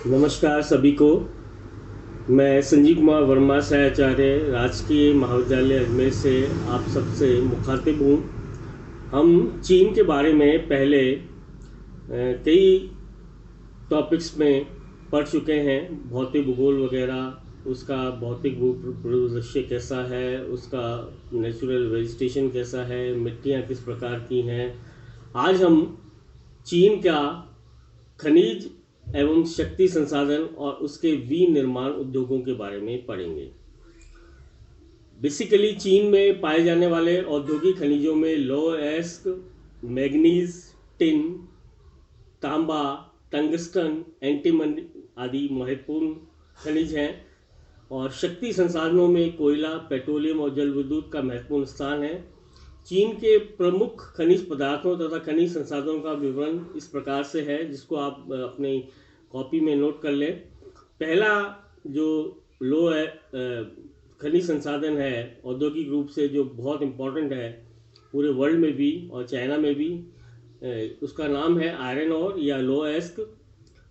नमस्कार सभी को। मैं संजीव कुमार वर्मा सहआचार्य राजकीय महाविद्यालय अजमेर से आप सबसे मुखातिब हूँ। हम चीन के बारे में पहले कई टॉपिक्स में पढ़ चुके हैं। भौतिक भूगोल वगैरह, उसका भौतिक परिदृश्य कैसा है, उसका नेचुरल वेजिटेशन कैसा है, मिट्टियाँ किस प्रकार की हैं। आज हम चीन का खनिज एवं शक्ति संसाधन और उसके विनिर्माण उद्योगों के बारे में पढ़ेंगे। बेसिकली चीन में पाए जाने वाले औद्योगिक खनिजों में लोएस्क, मैग्नीज, टिन, तांबा, टंगस्टन, एंटीमनी आदि महत्वपूर्ण खनिज हैं। और शक्ति संसाधनों में कोयला, पेट्रोलियम और जल विद्युत का महत्वपूर्ण स्थान है। चीन के प्रमुख खनिज पदार्थों तथा खनिज संसाधनों का विवरण इस प्रकार से है, जिसको आप अपनी कॉपी में नोट कर लें। पहला जो लो है खनिज संसाधन है औद्योगिक रूप से, जो बहुत इम्पोर्टेंट है पूरे वर्ल्ड में भी और चाइना में भी, उसका नाम है आयरन ओर या लोएस्क।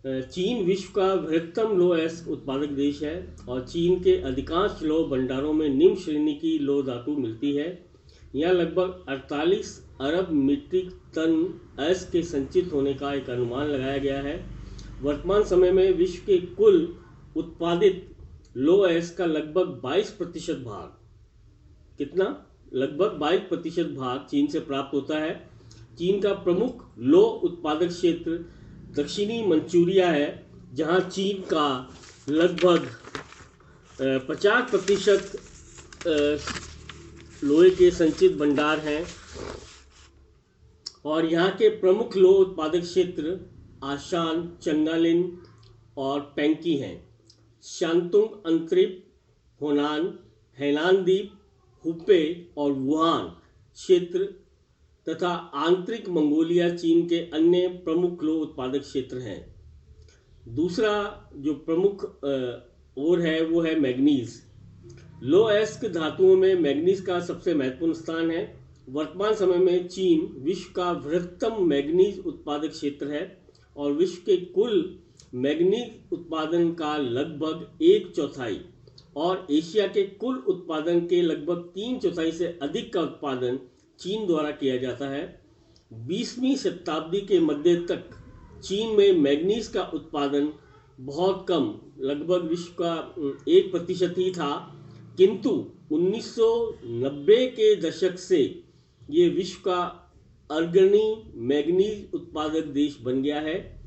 चीन विश्व का बृहत्तम लोएस्क उत्पादक देश है और चीन के अधिकांश लौह भंडारों में निम्न श्रेणी की लौह धातु मिलती है। यहाँ लगभग 48 अरब मीट्रिक टन अयस्क के संचित होने का एक अनुमान लगाया गया है। वर्तमान समय में विश्व के कुल उत्पादित लौह अयस्क का लगभग 22% भाग, कितना, लगभग 22% भाग चीन से प्राप्त होता है। चीन का प्रमुख लौह उत्पादक क्षेत्र दक्षिणी मंचूरिया है, जहाँ चीन का लगभग 50% लोहे के संचित भंडार हैं। और यहाँ के प्रमुख लौह उत्पादक क्षेत्र आशान, चंगालिन और पेंकी हैं। शांतुंग अंतरिप, होनान, हैनान द्वीप, हुपे और वुहान क्षेत्र तथा आंतरिक मंगोलिया चीन के अन्य प्रमुख लौह उत्पादक क्षेत्र हैं। दूसरा जो प्रमुख ओर है वो है मैग्नीज। लोएस्क धातुओं में मैग्नीज का सबसे महत्वपूर्ण स्थान है। वर्तमान समय में चीन विश्व का बृहत्तम मैग्नीज उत्पादक क्षेत्र है और विश्व के कुल मैग्नीज उत्पादन का लगभग 1/4 और एशिया के कुल उत्पादन के लगभग 3/4 से अधिक का उत्पादन चीन द्वारा किया जाता है। 20वीं शताब्दी के मध्य तक चीन में मैग्नीज का उत्पादन बहुत कम, लगभग विश्व का 1% ही था, किंतु 1990 के दशक से ये विश्व का अग्रणी मैग्नीज उत्पादक देश बन गया है।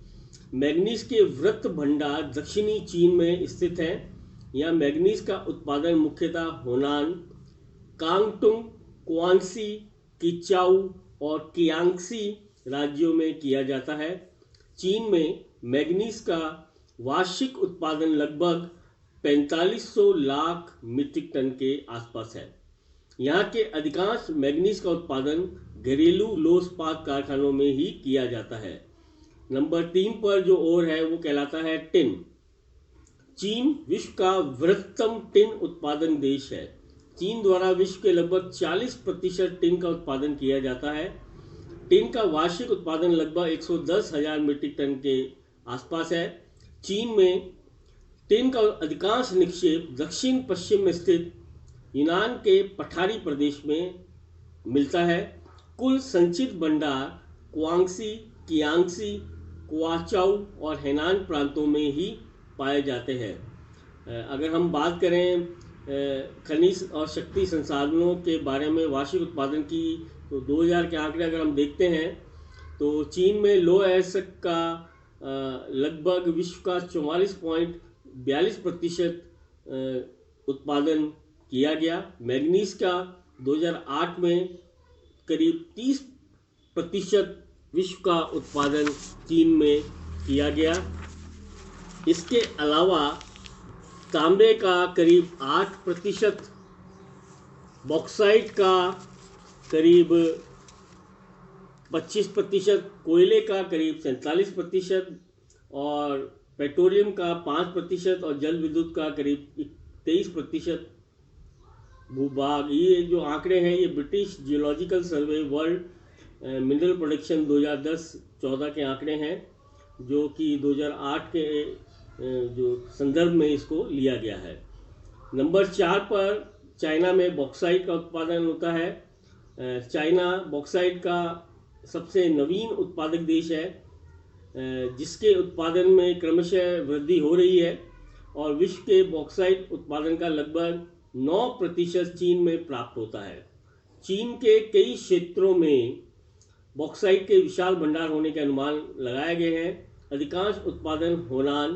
मैग्नीज के वृत्त भंडार दक्षिणी चीन में स्थित हैं। यहाँ मैग्नीज का उत्पादन मुख्यतः होनान, कांगटुंग, क्वांसी, किचाऊ और कियांगसी राज्यों में किया जाता है। चीन में मैग्नीज का वार्षिक उत्पादन लगभग 4500 लाख मीट्रिक टन के आसपास है। यहाँ के अधिकांश मैग्नीज का उत्पादन घरेलू लौह इस्पात कारखानों में ही किया जाता है। नंबर 3 पर जो ओर है वो कहलाता है टिन। चीन विश्व का बृहत्तम टिन उत्पादन देश है। चीन द्वारा विश्व के लगभग 40% टिन का उत्पादन किया जाता है। टिन का वार्षिक उत्पादन लगभग 110,000 मीट्रिक टन के आसपास है। चीन में टिन का अधिकांश निक्षेप दक्षिण पश्चिम में स्थित यूनान के पठारी प्रदेश में मिलता है। कुल संचित भंडार क्वांगसी, कियांगसी, क्वाचाऊ और हेनान प्रांतों में ही पाए जाते हैं। अगर हम बात करें खनिज और शक्ति संसाधनों के बारे में वार्षिक उत्पादन की, तो 2000 के आंकड़े अगर हम देखते हैं तो चीन में लौह अयस्क का लगभग विश्व का 44.42% उत्पादन किया गया। मैग्नीज का 2008 में करीब 30% विश्व का उत्पादन चीन में किया गया। इसके अलावा तांबे का करीब 8%, बॉक्साइट का करीब 25%, कोयले का करीब 47% और पेट्रोलियम का 5% और जल विद्युत का करीब 23% भूभाग। ये जो आंकड़े हैं ये ब्रिटिश जियोलॉजिकल सर्वे वर्ल्ड मिनरल प्रोडक्शन 2010-14 के आंकड़े हैं, जो कि 2008 के जो संदर्भ में इसको लिया गया है। नंबर 4 पर चाइना में बॉक्साइट का उत्पादन होता है। चाइना बॉक्साइट का सबसे नवीन उत्पादक देश है, जिसके उत्पादन में क्रमशः वृद्धि हो रही है और विश्व के बॉक्साइट उत्पादन का लगभग 9% चीन में प्राप्त होता है। चीन के कई क्षेत्रों में बॉक्साइट के विशाल भंडार होने के अनुमान लगाए गए हैं। अधिकांश उत्पादन होनान,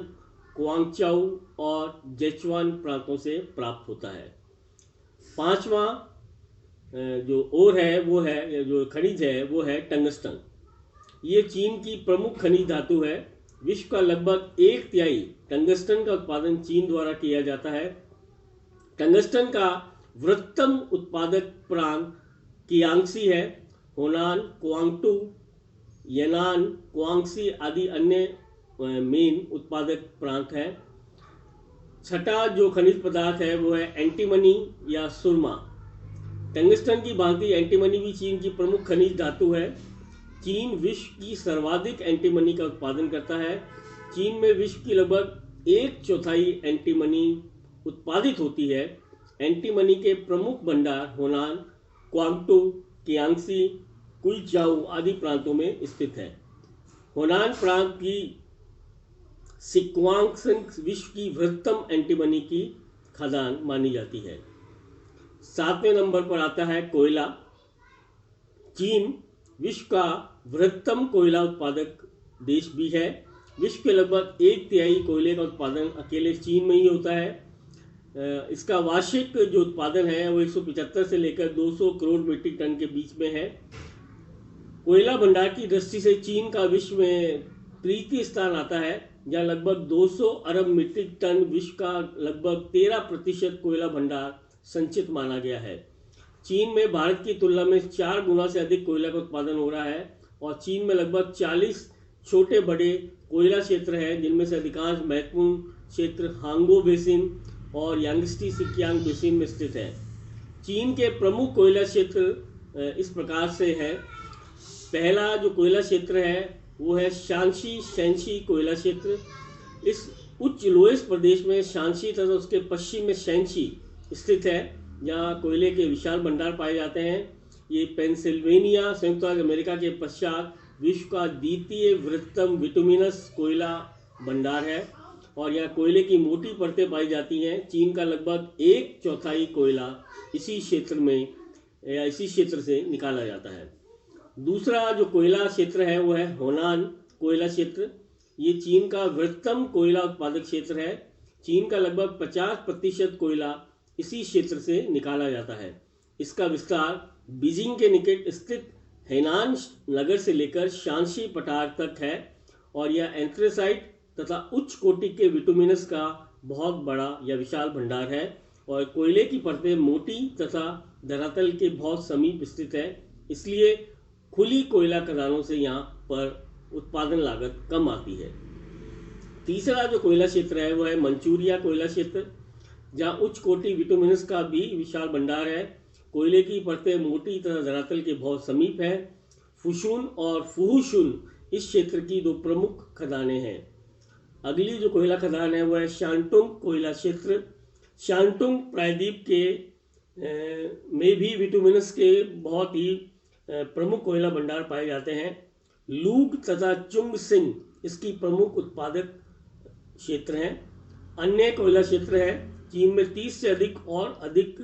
क्वांगचाओ और जेचुआन प्रांतों से प्राप्त होता है। 5वां जो ओर है वो है, जो खनिज है वो है टंगस्टन। ये चीन की प्रमुख खनिज धातु है। विश्व का लगभग 1/3 टंगस्टन का उत्पादन चीन द्वारा किया जाता है। टंगस्टन का वृहत्तम उत्पादक प्रांत कियांगसी है। होनान, क्वांगटू, यनान, क्वांगसी आदि अन्य मेन उत्पादक प्रांत हैं। छठा जो खनिज पदार्थ है वो है एंटीमनी या सुरमा। टंगस्टन की भांति एंटीमनी भी चीन की प्रमुख खनिज धातु है। चीन विश्व की सर्वाधिक एंटीमनी का उत्पादन करता है। चीन में विश्व की लगभग 1/4 एंटीमनी उत्पादित होती है। एंटीमनी के प्रमुख भंडार होनान, क्वांगटू, कियांगसी, कुइचाओ आदि प्रांतों में स्थित है। होनान प्रांत की सिक्वांगसंग विश्व की वृहत्तम एंटीमनी की खदान मानी जाती है। 7वें नंबर पर आता है कोयला। चीन विश्व का वृहत्तम कोयला उत्पादक देश भी है। विश्व के लगभग 1/3 कोयले का उत्पादन अकेले चीन में ही होता है। इसका वार्षिक जो उत्पादन है वो 175 से लेकर 200 करोड़ मीट्रिक टन के बीच में है। कोयला भंडार की दृष्टि से चीन का विश्व में तृतीय स्थान आता है, जहाँ लगभग 200 अरब मीट्रिक टन विश्व का लगभग 13% कोयला भंडार संचित माना गया है। चीन में भारत की तुलना में 4 गुना से अधिक कोयला का उत्पादन हो रहा है और चीन में लगभग 40 छोटे बड़े कोयला क्षेत्र हैं, जिनमें से अधिकांश महत्वपूर्ण क्षेत्र हांगो बेसिन और यांगस्टी सिकियांग बेसिन में स्थित है। चीन के प्रमुख कोयला क्षेत्र इस प्रकार से है। पहला जो कोयला क्षेत्र है वो है शांसी शैंशी कोयला क्षेत्र। इस उच्च लोएस प्रदेश में शांसी तथा उसके पश्चिम में शैंशी स्थित है, जहाँ कोयले के विशाल भंडार पाए जाते हैं। ये पेंसिल्वेनिया संयुक्त राज्य अमेरिका के पश्चात विश्व का द्वितीय वृहत्तम विटुमिनस कोयला भंडार है और यहाँ कोयले की मोटी परतें पाई जाती हैं। चीन का लगभग 1/4 कोयला इसी क्षेत्र में या इसी क्षेत्र से निकाला जाता है। दूसरा जो कोयला क्षेत्र है वो है होनान कोयला क्षेत्र। ये चीन का वृहत्तम कोयला उत्पादक क्षेत्र है। चीन का लगभग 50% कोयला इसी क्षेत्र से निकाला जाता है। इसका विस्तार बीजिंग के निकट स्थित हेनान नगर से लेकर शांसी पठार तक है और यह एंथ्रेसाइट तथा उच्च कोटि के विटुमिनस का बहुत बड़ा या विशाल भंडार है और कोयले की परतें मोटी तथा धरातल के बहुत समीप स्थित है, इसलिए खुली कोयला खदानों से यहाँ पर उत्पादन लागत कम आती है। तीसरा जो कोयला क्षेत्र है वो है मंचूरिया कोयला क्षेत्र, जहाँ उच्च कोटि विटुमिनस का भी विशाल भंडार है। कोयले की परतें मोटी तथा धरातल के बहुत समीप है। फुशुन और फुहुशुन इस क्षेत्र की 2 प्रमुख खदानें हैं। अगली जो कोयला खदान है वो है शांटुंग कोयला क्षेत्र। शांटुंग प्रायद्वीप के में भी विटुमिनस के बहुत ही प्रमुख कोयला भंडार पाए जाते हैं। लूग तथा चुंग सिंग इसकी प्रमुख उत्पादक क्षेत्र हैं। अन्य कोयला क्षेत्र है चीन में 30 से अधिक और अधिक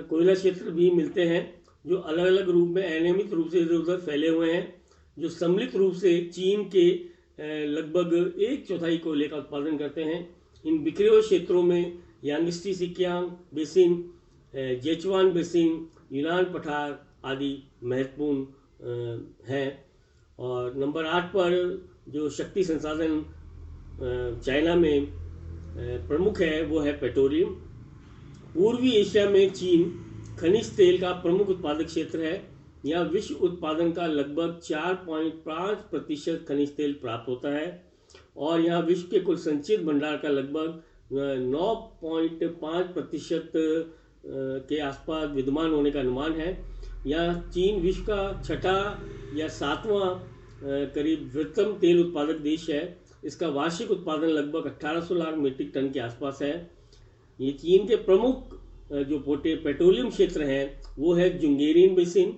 कोयला क्षेत्र भी मिलते हैं, जो अलग अलग रूप में अनियमित रूप से इधर उधर फैले हुए हैं, जो सम्मिलित रूप से चीन के लगभग 1/4 कोयले का उत्पादन करते हैं। इन बिखरे हुए क्षेत्रों में यांगस्टी सिकियांग बेसिन, जेचुआन बेसिन, यूनान पठार आदि महत्वपूर्ण हैं। और नंबर 8 पर जो शक्ति संसाधन चाइना में प्रमुख है वो है पेट्रोलियम। पूर्वी एशिया में चीन खनिज तेल का प्रमुख उत्पादक क्षेत्र है। यहाँ विश्व उत्पादन का लगभग 4.5% खनिज तेल प्राप्त होता है और यहाँ विश्व के कुल संचित भंडार का लगभग 9.5% के आसपास विद्यमान होने का अनुमान है। यह चीन विश्व का 6ठा या 7वां करीब वृहत्तम तेल उत्पादक देश है इसका वार्षिक उत्पादन लगभग 1800 लाख मीट्रिक टन के आसपास है। ये चीन के प्रमुख जो पेट्रोलियम क्षेत्र हैं वो है जुंगेरिन बेसिन,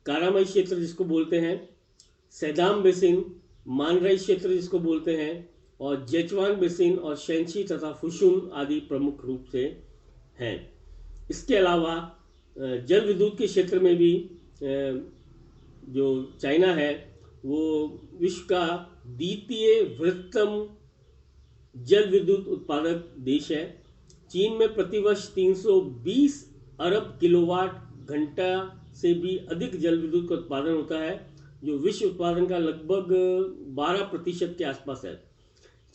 कारामाई क्षेत्र जिसको बोलते हैं, सैदाम बेसिन, मानराई क्षेत्र जिसको बोलते हैं, और जेचवान बेसिन और शैंशी तथा फुशुन आदि प्रमुख रूप से हैं। इसके अलावा जल विद्युत के क्षेत्र में भी जो चाइना है वो विश्व का द्वितीय बृहत्तम जल विद्युत उत्पादक देश है। चीन में प्रतिवर्ष 320 अरब किलोवाट घंटा से भी अधिक जल विद्युत का उत्पादन होता है, जो विश्व उत्पादन का लगभग 12% के आसपास है।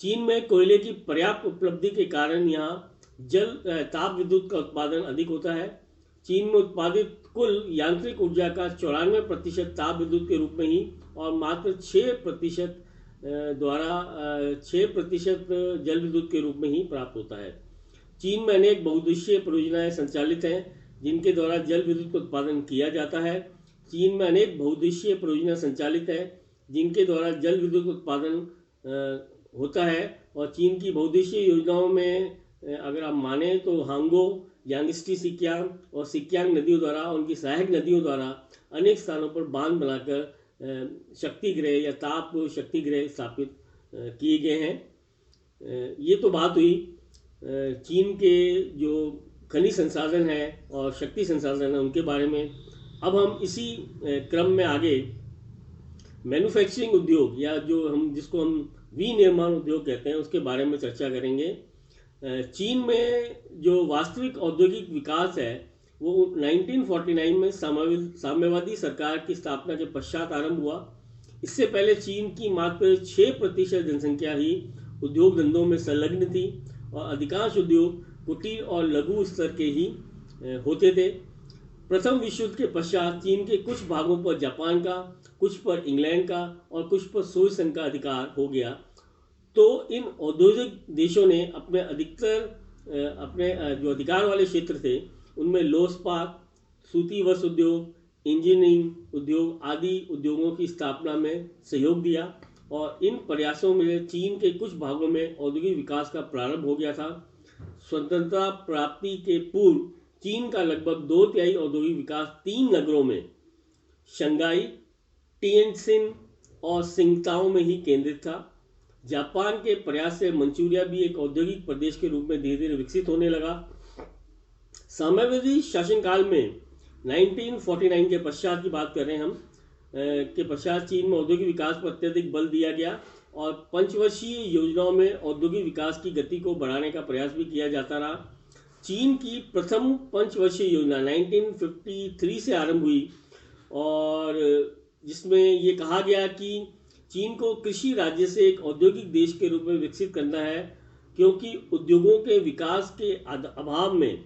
चीन में कोयले की पर्याप्त उपलब्धि के कारण यहाँ ताप विद्युत का उत्पादन अधिक होता है। चीन में उत्पादित कुल यांत्रिक ऊर्जा का 94% ताप विद्युत के रूप में ही और मात्र 6% जल विद्युत के रूप में ही प्राप्त होता है। चीन में अनेक बहुउद्देशीय परियोजनाएं संचालित हैं जिनके द्वारा जल विद्युत का उत्पादन किया जाता है। चीन में अनेक बहुउद्देशीय परियोजना संचालित है जिनके द्वारा जल विद्युत उत्पादन होता है। और चीन की बहुउद्देशीय योजनाओं में अगर आप माने तो हांगो, यांगस्टी सिक्यांग और सिक्यांग नदियों द्वारा, उनकी सहायक नदियों द्वारा अनेक स्थानों पर बांध बनाकर शक्ति गृह या ताप शक्ति गृह स्थापित किए गए हैं। ये तो बात हुई चीन के जो खनिज संसाधन है और शक्ति संसाधन है उनके बारे में। अब हम इसी क्रम में आगे मैन्युफैक्चरिंग उद्योग या जिसको हम विनिर्माण उद्योग कहते हैं उसके बारे में चर्चा करेंगे। चीन में जो वास्तविक औद्योगिक विकास है वो 1949 में साम्यवादी सरकार की स्थापना के पश्चात आरंभ हुआ। इससे पहले चीन की मात्र 6% जनसंख्या ही उद्योग धंधों में संलग्न थी और अधिकांश उद्योग कुटीर और लघु स्तर के ही होते थे। प्रथम विश्व युद्ध के पश्चात चीन के कुछ भागों पर जापान का, कुछ पर इंग्लैंड का और कुछ पर सोवियत संघ का अधिकार हो गया। तो इन औद्योगिक देशों ने अपने जो अधिकार वाले क्षेत्र थे उनमें लौह इस्पात, सूती वस्त्र उद्योग, इंजीनियरिंग उद्योग आदि उद्योगों की स्थापना में सहयोग दिया और इन प्रयासों में चीन के कुछ भागों में औद्योगिक विकास का प्रारंभ हो गया था। स्वतंत्रता प्राप्ति के पूर्व चीन का लगभग 2/3 औद्योगिक विकास 3 नगरों में शंघाई, टिएनजिन और सिंगताओ में ही केंद्रित था। जापान के प्रयास से मंचूरिया भी एक औद्योगिक प्रदेश के रूप में धीरे धीरे विकसित होने लगा। साम्यवादी शासनकाल में 1949 के पश्चात की बात कर रहे हैं हम के पश्चात चीन में औद्योगिक विकास पर अत्यधिक बल दिया गया और पंचवर्षीय योजनाओं में औद्योगिक विकास की गति को बढ़ाने का प्रयास भी किया जाता रहा। चीन की प्रथम पंचवर्षीय योजना 1953 से आरंभ हुई और जिसमें ये कहा गया कि चीन को कृषि राज्य से एक औद्योगिक देश के रूप में विकसित करना है, क्योंकि उद्योगों के विकास के अभाव में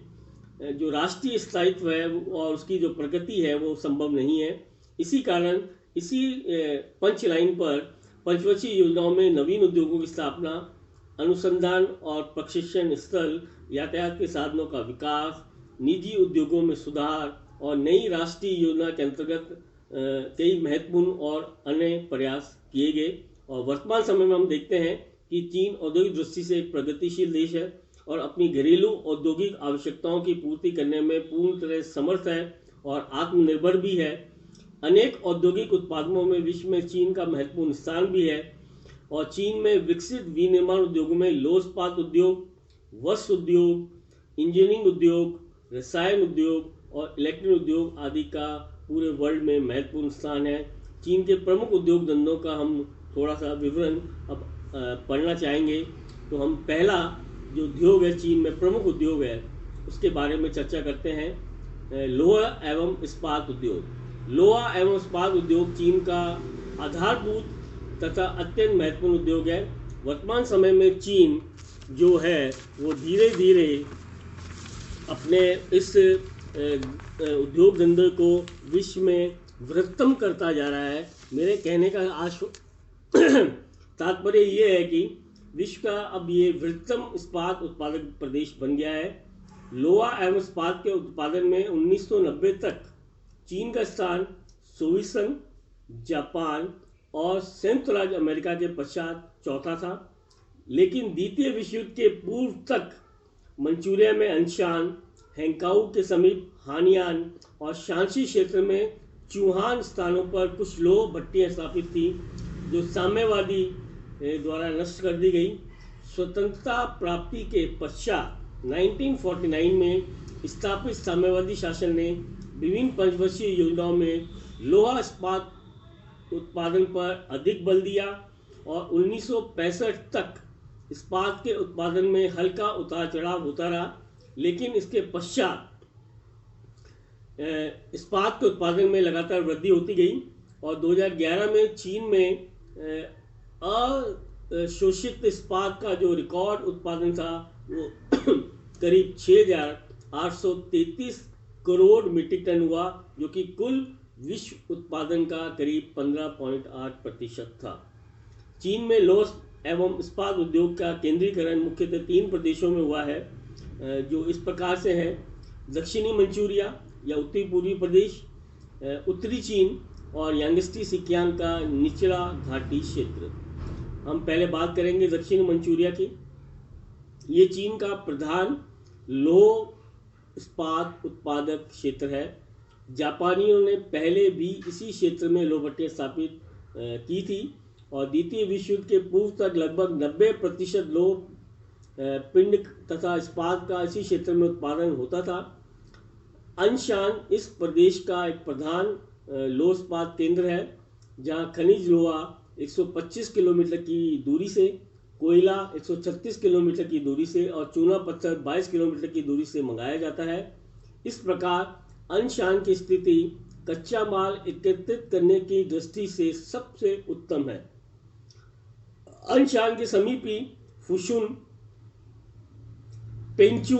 जो राष्ट्रीय स्थायित्व है और उसकी जो प्रगति है वो संभव नहीं है। इसी कारण इसी पंचलाइन पर पंचवर्षीय योजनाओं में नवीन उद्योगों की स्थापना, अनुसंधान और प्रशिक्षण स्थल, यातायात के साधनों का विकास, निजी उद्योगों में सुधार और नई राष्ट्रीय योजना के अंतर्गत कई महत्वपूर्ण और अन्य प्रयास किए गए। और वर्तमान समय में हम देखते हैं कि चीन औद्योगिक दृष्टि से एक प्रगतिशील देश है और अपनी घरेलू औद्योगिक आवश्यकताओं की पूर्ति करने में पूर्ण तरह समर्थ है और आत्मनिर्भर भी है। अनेक औद्योगिक उत्पादों में विश्व में चीन का महत्वपूर्ण स्थान भी है और चीन में विकसित विनिर्माण उद्योगों में लौह इस्पात उद्योग, वस्त्र उद्योग, इंजीनियरिंग उद्योग, रसायन उद्योग और इलेक्ट्रॉनिक उद्योग आदि का पूरे वर्ल्ड में महत्वपूर्ण स्थान है। चीन के प्रमुख उद्योग धंधों का हम थोड़ा सा विवरण अब पढ़ना चाहेंगे। तो हम पहला जो उद्योग है चीन में प्रमुख उद्योग है उसके बारे में चर्चा करते हैं। लोहा एवं इस्पात उद्योग। लोहा एवं इस्पात उद्योग चीन का आधारभूत तथा अत्यंत महत्वपूर्ण उद्योग है। वर्तमान समय में चीन जो है वो धीरे धीरे अपने इस उद्योग धंधे को विश्व में वृहत्तम करता जा रहा है। मेरे कहने का तात्पर्य ये है कि विश्व का अब ये वृहत्तम इस्पात उत्पादक प्रदेश बन गया है। लोहा एवं इस्पात के उत्पादन में 1990 तक चीन का स्थान सोवियत संघ, जापान और संयुक्त राज्य अमेरिका के पश्चात चौथा था। लेकिन द्वितीय विश्व युद्ध के पूर्व तक मंचूरिया में अनशान, हैंकाऊ के समीप हानियान और शांसी क्षेत्र में चूहान स्थानों पर कुछ लोह भट्टियाँ स्थापित थी जो साम्यवादी द्वारा नष्ट कर दी गई। स्वतंत्रता प्राप्ति के पश्चात 1949 में स्थापित साम्यवादी शासन ने विभिन्न पंचवर्षीय योजनाओं में लोहा इस्पात उत्पादन पर अधिक बल दिया और 1965 तक इस्पात के उत्पादन में हल्का उतार चढ़ाव होता रहा। लेकिन इसके पश्चात इस्पात के उत्पादन में लगातार वृद्धि होती गई और 2011 में चीन में अशोषित इस्पात का जो रिकॉर्ड उत्पादन था वो करीब 6,833 करोड़ मीट्रिक टन हुआ, जो कि कुल विश्व उत्पादन का करीब 15.8% था। चीन में लौह एवं इस्पात उद्योग का केंद्रीकरण मुख्यतः 3 प्रदेशों में हुआ है, जो इस प्रकार से है: दक्षिणी मंचूरिया या उत्तरी पूर्वी प्रदेश, उत्तरी चीन और यांगस्टी सिकियांग का निचला घाटी क्षेत्र। हम पहले बात करेंगे दक्षिणी मंचूरिया की। ये चीन का प्रधान लौह इस्पात उत्पादक क्षेत्र है। जापानियों ने पहले भी इसी क्षेत्र में लौह भट्टियाँ स्थापित की थी और द्वितीय विश्व युद्ध के पूर्व तक लगभग 90% लौह पिंड तथा इस्पात का इसी क्षेत्र में उत्पादन होता था। अनशान इस प्रदेश का एक प्रधान लौह इस्पात केंद्र है, जहाँ खनिज लोहा 125 किलोमीटर की दूरी से, कोयला 136 किलोमीटर की दूरी से और चूना पत्थर 22 किलोमीटर की दूरी से मंगाया जाता है। इस प्रकार अनशान की स्थिति कच्चा माल एकत्रित करने की दृष्टि से सबसे उत्तम है। अनशान के समीपी फुशुन, पेंचू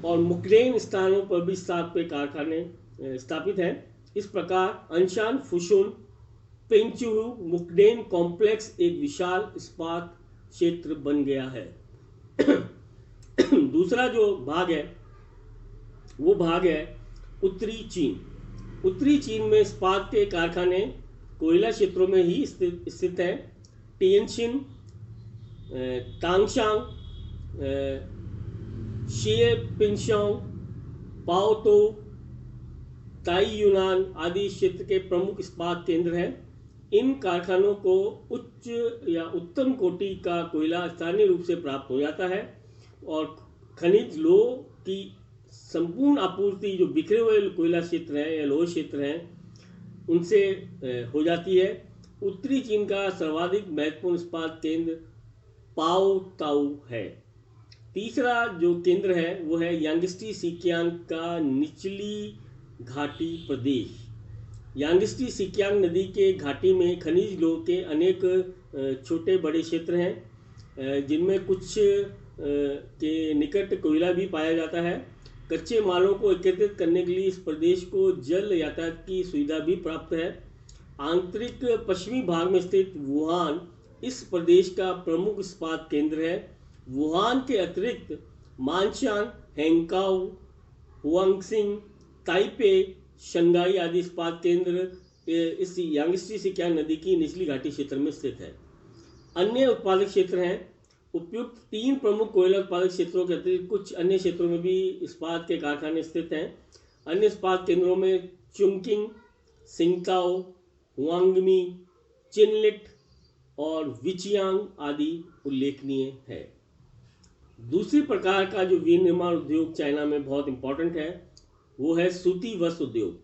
और मुकडेन स्थानों पर भी इस्पात के कारखाने स्थापित हैं। इस प्रकार अनशान, फुशुन, पेंचू, मुकडेन कॉम्प्लेक्स एक विशाल इस्पात क्षेत्र बन गया है। दूसरा जो भाग है वो भाग है उत्तरी चीन। उत्तरी चीन में इस्पात के कारखाने कोयला क्षेत्रों में ही स्थित हैं। टिएनशिन, तांगशांग, शिएपिंशांग, पाओतो, ताई यूनान आदि क्षेत्र के प्रमुख इस्पात केंद्र हैं। इन कारखानों को उच्च या उत्तम कोटि का कोयला स्थानीय रूप से प्राप्त हो जाता है और खनिज लोह की संपूर्ण आपूर्ति जो बिखरे हुए कोयला क्षेत्र हैं या लोह क्षेत्र हैं उनसे हो जाती है। उत्तरी चीन का सर्वाधिक महत्वपूर्ण इस्पात केंद्र पाओ ताऊ है। तीसरा जो केंद्र है वो है यांगस्टी सिकियांग का निचली घाटी प्रदेश। यांगस्टी सिकियांग नदी के घाटी में खनिज लोह के अनेक छोटे बड़े क्षेत्र हैं, जिनमें कुछ के निकट कोयला भी पाया जाता है। कच्चे मालों को एकत्रित करने के लिए इस प्रदेश को जल यातायात की सुविधा भी प्राप्त है। आंतरिक पश्चिमी भाग में स्थित वुहान इस प्रदेश का प्रमुख इस्पात केंद्र है। वुहान के अतिरिक्त मानशान, हैंकाऊ, हुआंगसिंग, ताइपे, शंघाई आदि इस्पात केंद्र इस यांगस्टी सिकियांग नदी की निचली घाटी क्षेत्र में स्थित है। अन्य उत्पादक क्षेत्र हैं। उपयुक्त 3 प्रमुख कोयला उत्पादक क्षेत्रों के अतिरिक्त कुछ अन्य क्षेत्रों में भी इस्पात के कारखाने स्थित हैं। अन्य इस्पात केंद्रों में चुंगकिंग, सिंगताओ, हुआंगमी, चिनलिट और विचियांग आदि उल्लेखनीय है। दूसरी प्रकार का जो विनिर्माण उद्योग चाइना में बहुत इंपॉर्टेंट है वो है सूती वस्त्र उद्योग।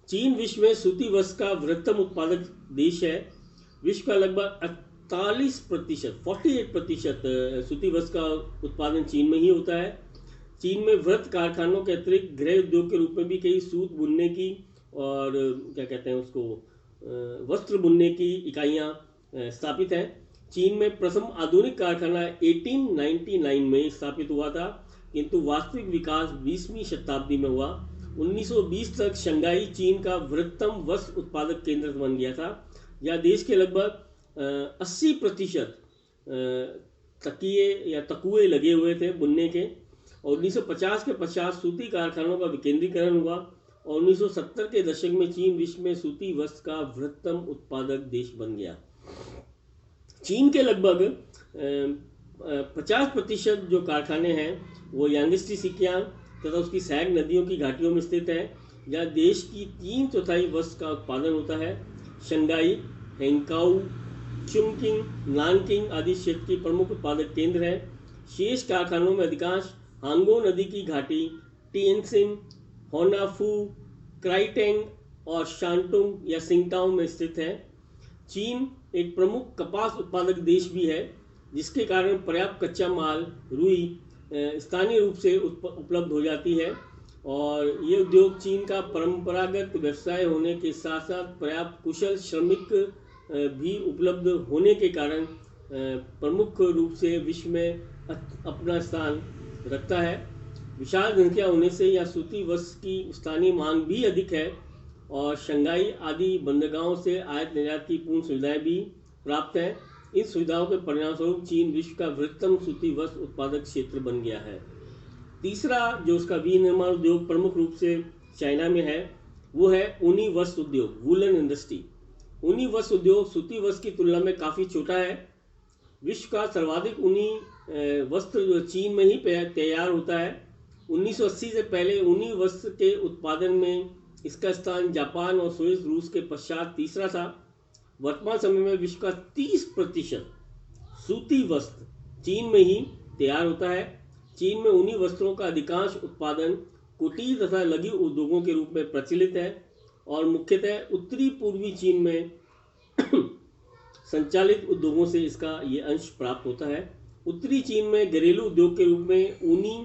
चीन विश्व में सूती वस्त्र का वृहत्तम उत्पादक देश है। विश्व का लगभग 48% सूती वस्त्र का उत्पादन चीन में ही होता है। चीन में वृहत कारखानों के अतिरिक्त गृह उद्योग के रूप में भी कई सूत बुनने की और क्या कहते हैं उसको वस्त्र बुनने की इकाइयाँ स्थापित हैं। चीन में प्रथम आधुनिक कारखाना 1899 में स्थापित हुआ था, किंतु वास्तविक विकास 20वीं शताब्दी में हुआ। 1920 तक शंघाई चीन का वृहत्तम वस्त्र उत्पादक केंद्र बन गया था। यह देश के लगभग 80% तकिए या तकुए लगे हुए थे बुनने के। और 1950 के पश्चात सूती कारखानों का विकेंद्रीकरण हुआ और 1970 के दशक में चीन विश्व में सूती वस्त्र का बृहत्तम उत्पादक देश बन गया। चीन के लगभग 50% जो कारखाने हैं वो यांगस्टी सिकियांग तथा उसकी सैग नदियों की घाटियों में स्थित है, जहाँ देश की 3/4 वस्त्र का उत्पादन होता है। शंघाई, हैंगकाऊ, चुंगकिंग, नानकिंग आदि क्षेत्र की प्रमुख उत्पादक केंद्र है। शेष कारखानों में अधिकांश हांगो नदी की घाटी, टिएनसिन, होनाफू, क्राइटेंग और शांटुंग या सिंगटाओ में स्थित है। चीन एक प्रमुख कपास उत्पादक देश भी है, जिसके कारण पर्याप्त कच्चा माल रुई स्थानीय रूप से उपलब्ध हो जाती है, और ये उद्योग चीन का परंपरागत व्यवसाय होने के साथ साथ पर्याप्त कुशल श्रमिक भी उपलब्ध होने के कारण प्रमुख रूप से विश्व में अपना स्थान रखता है। विशाल जनसंख्या होने से यह सूती वस्त्र की स्थानीय मांग भी अधिक है, और शंघाई आदि बंदरगाहों से आयात निर्यात की पूर्ण सुविधाएं भी प्राप्त हैं। इन सुविधाओं के परिणामस्वरूप चीन विश्व का बृहत्तम सूती वस्त्र उत्पादक क्षेत्र बन गया है। तीसरा जो उसका विनिर्माण उद्योग प्रमुख रूप से चाइना में है, वो है ऊनी वस्त्र उद्योग, वूलन इंडस्ट्री। ऊनी वस्त्र उद्योग सूती वस्त्र की तुलना में काफ़ी छोटा है। विश्व का सर्वाधिक ऊनी वस्त्र चीन में ही तैयार होता है। 1980 से पहले ऊनी वस्त्र के उत्पादन में इसका स्थान जापान और स्विस, रूस के पश्चात तीसरा था। वर्तमान समय में विश्व का 30% सूती वस्त्र चीन में ही तैयार होता है। चीन में ऊनी वस्त्रों का अधिकांश उत्पादन कुटीर तथा लघु उद्योगों के रूप में प्रचलित है, और मुख्यतः उत्तरी पूर्वी चीन में संचालित उद्योगों से इसका ये अंश प्राप्त होता है। उत्तरी चीन में घरेलू उद्योग के रूप में ऊनी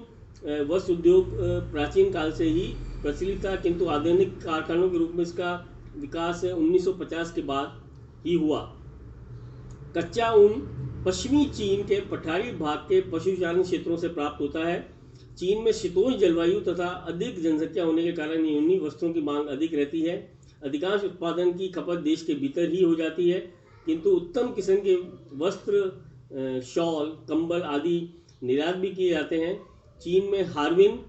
वस्त्र उद्योग प्राचीन काल से ही प्रचलित था, किंतु आधुनिक कारखानों के रूप में इसका विकास 1950 के बाद ही हुआ। कच्चा ऊन पश्चिमी चीन के पठारी भाग के पशुचारण क्षेत्रों से प्राप्त होता है। चीन में शीतोष्ण जलवायु तथा अधिक जनसंख्या होने के कारण ऊनी वस्त्रों की मांग अधिक रहती है। अधिकांश उत्पादन की खपत देश के भीतर ही हो जाती है, किंतु उत्तम किस्म के वस्त्र, शॉल, कंबल आदि निर्यात भी किए जाते हैं। चीन में हार्बिन,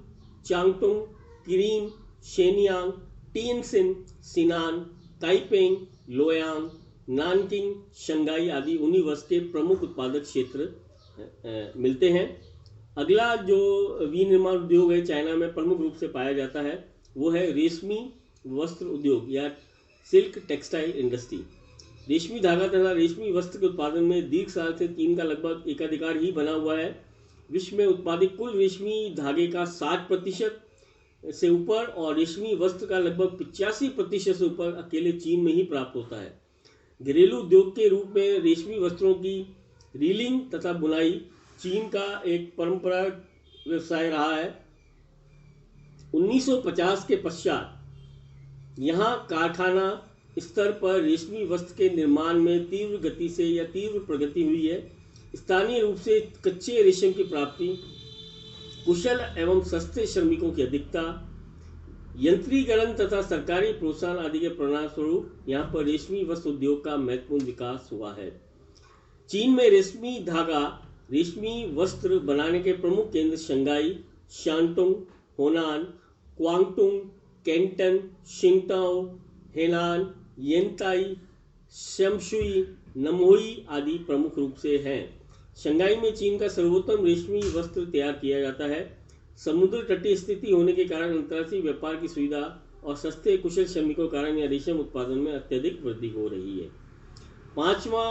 चांगतुंग, किरीम, शेनियांग, टिएनसिन, सिनान, ताइपेंग, लोयांग, नानकिंग, शंघाई आदि ऊनी वस्त्र के प्रमुख उत्पादक क्षेत्र मिलते हैं। अगला जो विनिर्माण उद्योग है चाइना में प्रमुख रूप से पाया जाता है, वो है रेशमी वस्त्र उद्योग या सिल्क टेक्सटाइल इंडस्ट्री। रेशमी धागा तथा रेशमी वस्त्र के उत्पादन में दीर्घ काल से चीन का लगभग एकाधिकार ही बना हुआ है। विश्व में उत्पादित कुल रेशमी धागे का 60% से ऊपर और रेशमी वस्त्र का लगभग 85% से ऊपर अकेले चीन में ही प्राप्त होता है। घरेलू उद्योग के रूप में रेशमी वस्त्रों की रीलिंग तथा बुनाई चीन का एक परंपरागत व्यवसाय रहा है। 1950 के पश्चात यहाँ कारखाना स्तर पर रेशमी वस्त्र के निर्माण में तीव्र प्रगति हुई है। स्थानीय रूप से कच्चे रेशम की प्राप्ति, कुशल एवं सस्ते श्रमिकों की अधिकता, यंत्रीकरण तथा सरकारी प्रोत्साहन आदि के परिणामस्वरूप यहाँ पर रेशमी वस्त्र उद्योग का महत्वपूर्ण विकास हुआ है। चीन में रेशमी धागा, रेशमी वस्त्र बनाने के प्रमुख केंद्र शंघाई, शांटुंग, होनान, क्वांगटुंग, कैंटन, शिंगटाओ, हेनान, येनताई, शमशुई, नमोई आदि प्रमुख रूप से हैं। शंघाई में चीन का सर्वोत्तम रेशमी वस्त्र तैयार किया जाता है। समुद्र तटीय स्थिति होने के कारण अंतर्राष्ट्रीय व्यापार की सुविधा और सस्ते कुशल श्रमिकों के कारण यह रेशम उत्पादन में अत्यधिक वृद्धि हो रही है। पांचवा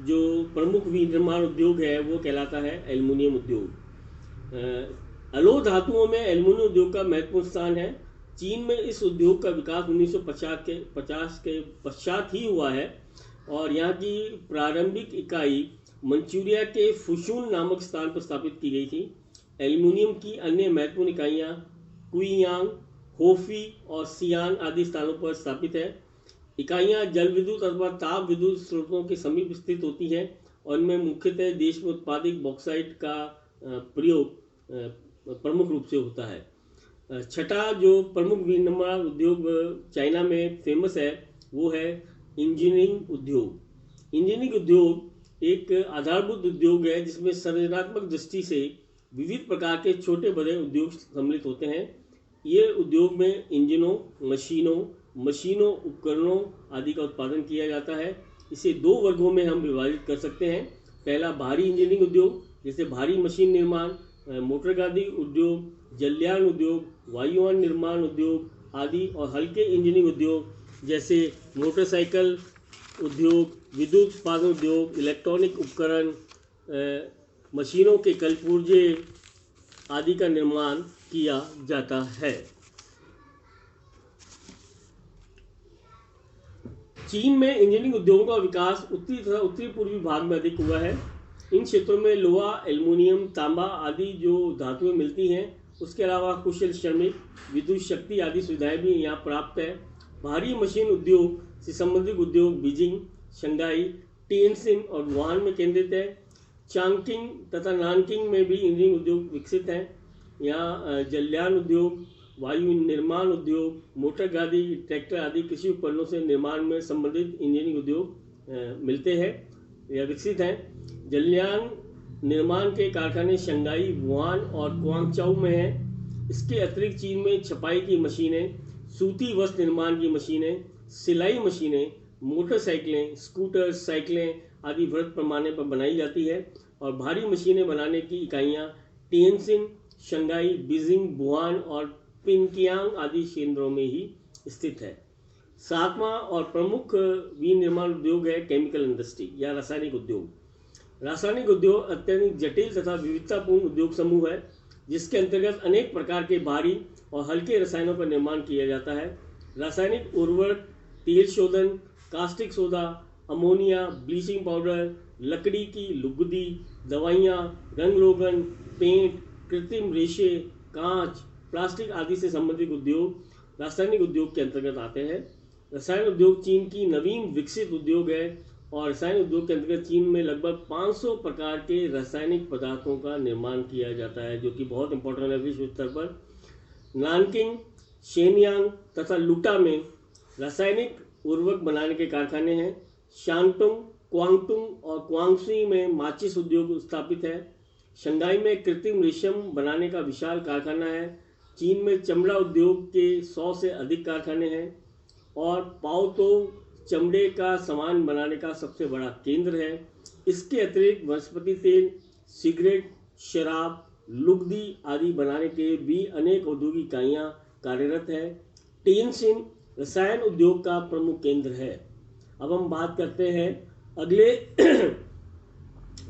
जो प्रमुख विनिर्माण उद्योग है वो कहलाता है एल्युमिनियम उद्योग। अलोह धातुओं में एल्युमिनियम उद्योग का महत्वपूर्ण स्थान है। चीन में इस उद्योग का विकास 1950 के पश्चात ही हुआ है, और यहाँ की प्रारंभिक इकाई मंचूरिया के फुशून नामक स्थान पर स्थापित की गई थी। एल्युमिनियम की अन्य महत्वपूर्ण इकाइयाँ कुइयांग, होफी और सियान आदि स्थानों पर स्थापित है। इकाइयाँ जल विद्युत अथवा ताप विद्युत स्रोतों के समीप स्थित होती हैं, और इनमें मुख्यतः देश में उत्पादित बॉक्साइट का प्रयोग प्रमुख रूप से होता है। छठा जो प्रमुख विनिर्माण उद्योग चाइना में फेमस है वो है इंजीनियरिंग उद्योग। इंजीनियरिंग उद्योग एक आधारभूत उद्योग है जिसमें संरचनात्मक दृष्टि से विविध प्रकार के छोटे बड़े उद्योग सम्मिलित होते हैं। ये उद्योग में इंजनों, मशीनों, उपकरणों आदि का उत्पादन किया जाता है। इसे दो वर्गों में हम विभाजित कर सकते हैं। पहला भारी इंजीनियरिंग उद्योग, जैसे भारी मशीन निर्माण, मोटर गाड़ी उद्योग, जलयान उद्योग, वायुयान निर्माण उद्योग आदि, और हल्के इंजीनियरिंग उद्योग जैसे मोटरसाइकिल उद्योग, विद्युत उत्पादन उद्योग, इलेक्ट्रॉनिक उपकरण, मशीनों के कलपुर्जे आदि का निर्माण किया जाता है। चीन में इंजीनियरिंग उद्योगों का विकास उत्तरी तथा उत्तरी पूर्वी भाग में अधिक हुआ है। इन क्षेत्रों में लोहा, एल्युमिनियम, तांबा आदि जो धातुएं मिलती हैं, उसके अलावा कुशल श्रमिक, विद्युत शक्ति आदि सुविधाएं भी यहाँ प्राप्त है। भारी मशीन उद्योग से संबंधित उद्योग बीजिंग, शंघाई, टिएनजिन और वुहान में केंद्रित है। चांगकिंग तथा नानकिंग में भी इंजीनियरिंग उद्योग विकसित हैं। यहाँ जलयान उद्योग, वायु निर्माण उद्योग, मोटर गाड़ी, ट्रैक्टर आदि कृषि उपकरणों से निर्माण में संबंधित इंजीनियरिंग उद्योग मिलते हैं या विकसित हैं। जलयान निर्माण के कारखाने शंघाई, वुहान और क्वांगचाऊ में हैं। इसके अतिरिक्त चीन में छपाई की मशीनें, सूती वस्त्र निर्माण की मशीनें, सिलाई मशीनें, मोटरसाइकिलें, स्कूटर, साइकिलें आदि वृहत पैमाने पर बनाई जाती है। और भारी मशीनें बनाने की इकाइयाँ टिएनजिन, शंघाई, बीजिंग, वुहान और पिंगयांग आदि केंद्रों में ही स्थित है। सातवां और प्रमुख विनिर्माण उद्योग है केमिकल इंडस्ट्री या रासायनिक उद्योग। रासायनिक उद्योग अत्यधिक जटिल तथा विविधतापूर्ण उद्योग समूह है, जिसके अंतर्गत अनेक प्रकार के भारी और हल्के रसायनों का निर्माण किया जाता है। रासायनिक उर्वरक, तेल शोधन, caustic soda, ammonia, bleaching powder, लकड़ी की लुगदी, दवाइयाँ, रंग रोगन, पेंट, कृत्रिम रेशे, कांच, प्लास्टिक आदि से संबंधित उद्योग रासायनिक उद्योग के अंतर्गत आते हैं। रसायन उद्योग चीन की नवीन विकसित उद्योग है और रसायन उद्योग के अंतर्गत चीन में लगभग 500 प्रकार के रासायनिक पदार्थों का निर्माण किया जाता है, जो कि बहुत इंपॉर्टेंट है विश्व स्तर पर। नानकिंग, शेनयांग तथा लुटा में रासायनिक उर्वरक बनाने के कारखाने हैं। शांतुंग, क्वांगतुंग और क्वांगसी में माचिस उद्योग स्थापित है। शंघाई में कृत्रिम रेशम बनाने का विशाल कारखाना है। चीन में चमड़ा उद्योग के 100 से अधिक कारखाने हैं और पाओतो चमड़े का सामान बनाने का सबसे बड़ा केंद्र है। इसके अतिरिक्त वनस्पति तेल, सिगरेट, शराब, लुगदी आदि बनाने के भी अनेक औद्योगिक इकाइयाँ कार्यरत है। टिएनजिन रसायन उद्योग का प्रमुख केंद्र है। अब हम बात करते हैं अगले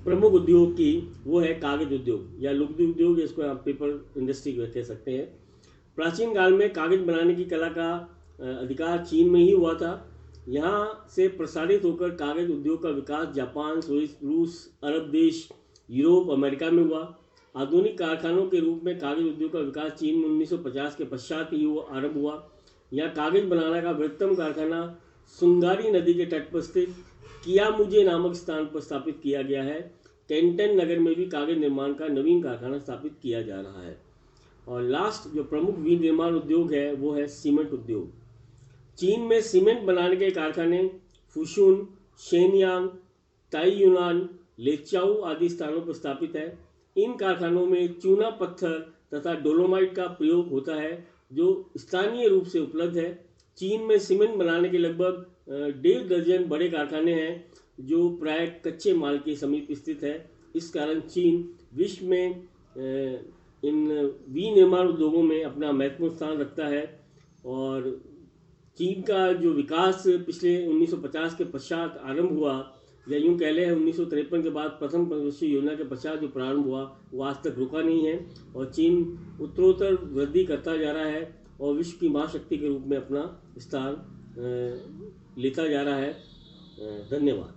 प्रमुख उद्योग की, वो है कागज उद्योग या लुगदी उद्योग, जिसको आप पेपर इंडस्ट्री कह सकते हैं। प्राचीन काल में कागज बनाने की कला का अधिकार चीन में ही हुआ था। यहाँ से प्रसारित होकर कागज उद्योग का विकास जापान, रूस, अरब देश, यूरोप, अमेरिका में हुआ। आधुनिक कारखानों के रूप में कागज उद्योग का विकास चीन में 1950 के पश्चात ही आरंभ हुआ। यहाँ कागज बनाने का बृहत्तम कारखाना सुंगारी नदी के तट पर स्थित कियामुजे नामक स्थान पर स्थापित किया गया है। कैंटन नगर में भी कागज निर्माण का नवीन कारखाना स्थापित किया जा रहा है। और लास्ट जो प्रमुख विनिर्माण उद्योग है वो है सीमेंट उद्योग। चीन में सीमेंट बनाने के कारखाने फुशुन, शेनयांग, ताइयुनान, लेचाऊ आदि स्थानों पर स्थापित है। इन कारखानों में चूना पत्थर तथा डोलोमाइट का प्रयोग होता है, जो स्थानीय रूप से उपलब्ध है। चीन में सीमेंट बनाने के लगभग 1.5 दर्जन बड़े कारखाने हैं, जो प्राय कच्चे माल के समीप स्थित है। इस कारण चीन विश्व में इन विनिर्माण उद्योगों में अपना महत्वपूर्ण स्थान रखता है। और चीन का जो विकास पिछले 1950 के पश्चात आरंभ हुआ, या यूँ कह लें 1953 के बाद प्रथम पंचवर्षीय योजना के पश्चात जो प्रारंभ हुआ वो आज तक रुका नहीं है। और चीन उत्तरोत्तर वृद्धि करता जा रहा है और विश्व की महाशक्ति के रूप में अपना स्थान लेता जा रहा है। धन्यवाद।